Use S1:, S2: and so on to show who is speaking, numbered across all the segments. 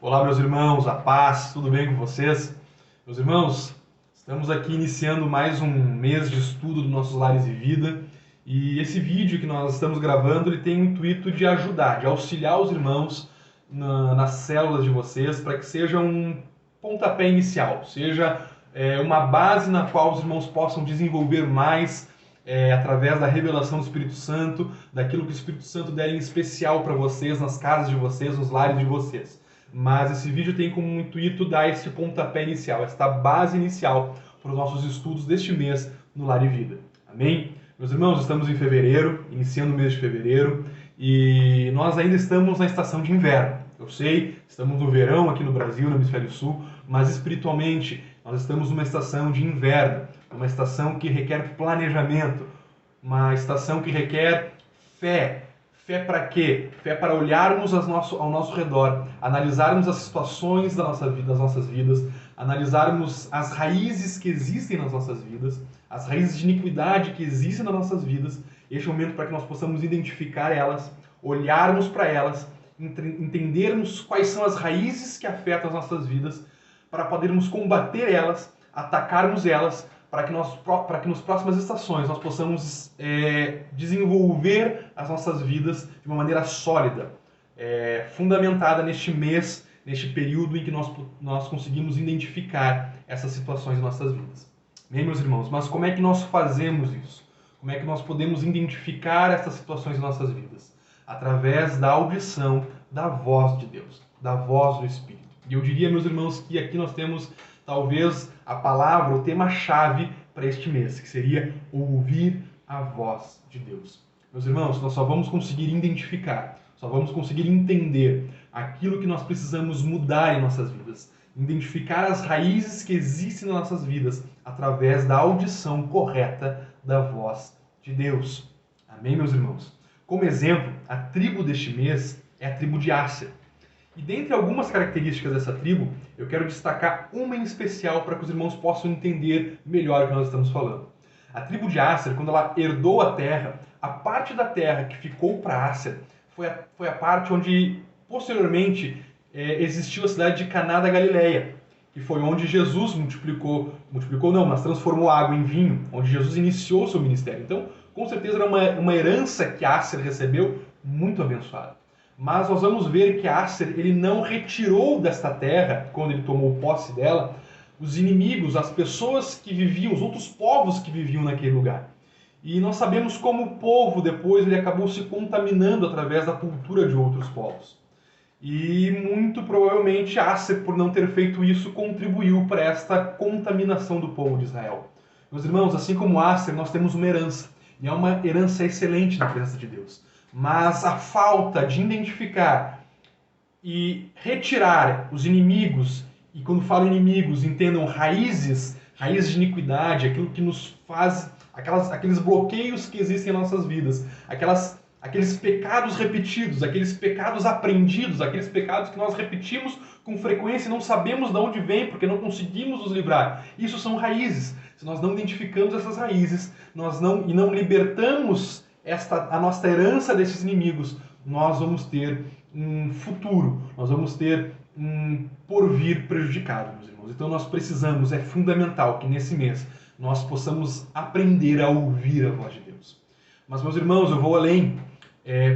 S1: Olá, meus irmãos, a paz, tudo bem com vocês? Meus irmãos, estamos aqui iniciando mais um mês de estudo dos nossos lares de vida e esse vídeo que nós estamos gravando ele tem o intuito de ajudar, de auxiliar os irmãos nas células de vocês para que seja um pontapé inicial, seja uma base na qual os irmãos possam desenvolver mais através da revelação do Espírito Santo, daquilo que o Espírito Santo der em especial para vocês, nas casas de vocês, nos lares de vocês. Mas esse vídeo tem como intuito dar esse pontapé inicial, esta base inicial para os nossos estudos deste mês no Lar e Vida. Amém? Meus irmãos, estamos em fevereiro, iniciando o mês de fevereiro, e nós ainda estamos na estação de inverno. Eu sei, estamos no verão aqui no Brasil, no Hemisfério Sul, mas espiritualmente nós estamos numa estação de inverno, uma estação que requer planejamento, uma estação que requer fé. Fé para quê? Fé para olharmos ao nosso redor, analisarmos as situações das nossas vidas, analisarmos as raízes que existem nas nossas vidas, as raízes de iniquidade que existem nas nossas vidas. Este é o momento para que nós possamos identificar elas, olharmos para elas, entendermos quais são as raízes que afetam as nossas vidas, para podermos combater elas, atacarmos elas, para que nas próximas estações nós possamos desenvolver as nossas vidas de uma maneira sólida, fundamentada neste mês, neste período em que nós conseguimos identificar essas situações em nossas vidas. Bem, meus irmãos, mas como é que nós fazemos isso? Como é que nós podemos identificar essas situações em nossas vidas? Através da audição da voz de Deus, da voz do Espírito. E eu diria, meus irmãos, que aqui nós temos talvez a palavra, o tema-chave para este mês, que seria ouvir a voz de Deus. Meus irmãos, nós só vamos conseguir identificar, só vamos conseguir entender aquilo que nós precisamos mudar em nossas vidas, identificar as raízes que existem nas nossas vidas através da audição correta da voz de Deus. Amém, meus irmãos? Como exemplo, a tribo deste mês é a tribo de Asser. E dentre algumas características dessa tribo, eu quero destacar uma em especial para que os irmãos possam entender melhor o que nós estamos falando. A tribo de Asser, quando ela herdou a terra, a parte da terra que ficou para Asser foi a parte onde, posteriormente, existiu a cidade de Caná da Galileia, que foi onde Jesus mas transformou água em vinho, onde Jesus iniciou o seu ministério. Então, com certeza era uma herança que Asser recebeu muito abençoada. Mas nós vamos ver que Asser ele não retirou desta terra, quando ele tomou posse dela, os inimigos, as pessoas que viviam, os outros povos que viviam naquele lugar. E nós sabemos como o povo depois ele acabou se contaminando através da cultura de outros povos. E muito provavelmente Asser, por não ter feito isso, contribuiu para esta contaminação do povo de Israel. Meus irmãos, assim como Asser, nós temos uma herança. E é uma herança excelente na presença de Deus. Mas a falta de identificar e retirar os inimigos, e quando falo inimigos, entendam raízes de iniquidade, aquilo que nos faz, aqueles bloqueios que existem em nossas vidas, aqueles pecados repetidos, aqueles pecados aprendidos, aqueles pecados que nós repetimos com frequência e não sabemos de onde vem, porque não conseguimos nos livrar. Isso são raízes. Se nós não identificamos essas raízes, e não libertamos a nossa herança desses inimigos, nós vamos ter um futuro, nós vamos ter um porvir prejudicado, meus irmãos. Então nós precisamos, é fundamental que nesse mês nós possamos aprender a ouvir a voz de Deus. Mas, meus irmãos, eu vou além.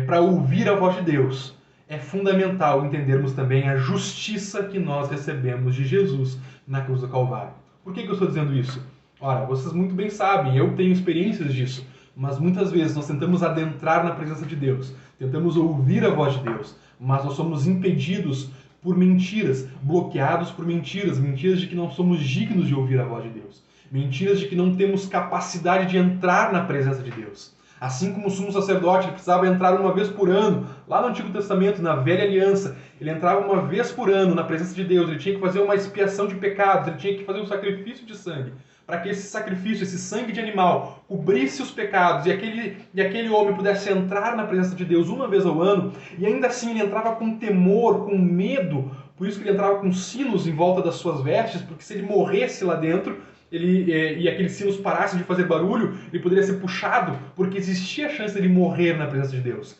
S1: Para ouvir a voz de Deus, é fundamental entendermos também a justiça que nós recebemos de Jesus na cruz do Calvário. Por que eu estou dizendo isso? Ora, vocês muito bem sabem, eu tenho experiências disso. Mas muitas vezes nós tentamos adentrar na presença de Deus, tentamos ouvir a voz de Deus, mas nós somos impedidos por mentiras, bloqueados por mentiras de que não somos dignos de ouvir a voz de Deus, mentiras de que não temos capacidade de entrar na presença de Deus. Assim como o sumo sacerdote ele precisava entrar uma vez por ano, lá no Antigo Testamento, na Velha Aliança, ele entrava uma vez por ano na presença de Deus, ele tinha que fazer uma expiação de pecados, ele tinha que fazer um sacrifício de sangue, para que esse sacrifício, esse sangue de animal, cobrisse os pecados e aquele homem pudesse entrar na presença de Deus uma vez ao ano, e ainda assim ele entrava com temor, com medo, por isso que ele entrava com sinos em volta das suas vestes, porque se ele morresse lá dentro, e aqueles sinos parassem de fazer barulho, ele poderia ser puxado, porque existia a chance de ele morrer na presença de Deus.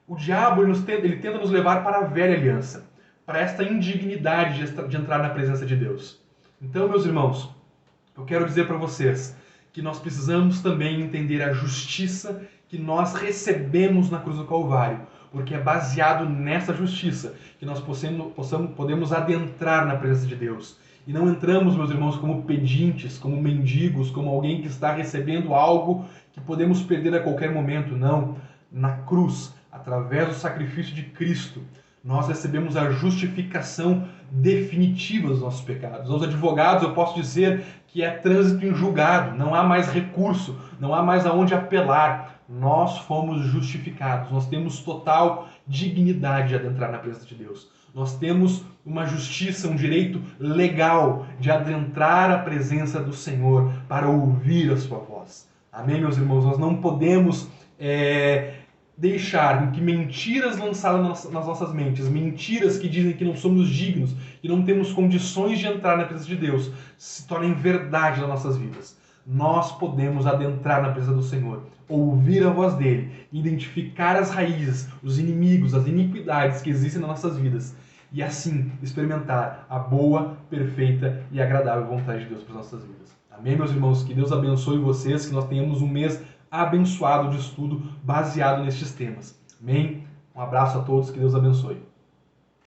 S1: O diabo ele tenta nos levar para a velha aliança, para esta indignidade de entrar na presença de Deus. Então, meus irmãos, eu quero dizer para vocês que nós precisamos também entender a justiça que nós recebemos na cruz do Calvário, porque é baseado nessa justiça que nós podemos adentrar na presença de Deus. E não entramos, meus irmãos, como pedintes, como mendigos, como alguém que está recebendo algo que podemos perder a qualquer momento. Não. Na cruz, através do sacrifício de Cristo, nós recebemos a justificação definitiva dos nossos pecados. Aos advogados eu posso dizer que é trânsito em julgado, não há mais recurso, não há mais aonde apelar. Nós fomos justificados, nós temos total dignidade de adentrar na presença de Deus. Nós temos uma justiça, um direito legal de adentrar a presença do Senhor para ouvir a sua voz. Amém, meus irmãos? Nós não podemos deixar que mentiras lançadas nas nossas mentes, mentiras que dizem que não somos dignos e não temos condições de entrar na presença de Deus, se tornem verdade nas nossas vidas. Nós podemos adentrar na presença do Senhor, ouvir a voz dele, identificar as raízes, os inimigos, as iniquidades que existem nas nossas vidas e assim experimentar a boa, perfeita e agradável vontade de Deus para as nossas vidas. Amém, meus irmãos? Que Deus abençoe vocês, que nós tenhamos um mês abençoado de estudo baseado nestes temas. Amém? Um abraço a todos, que Deus abençoe.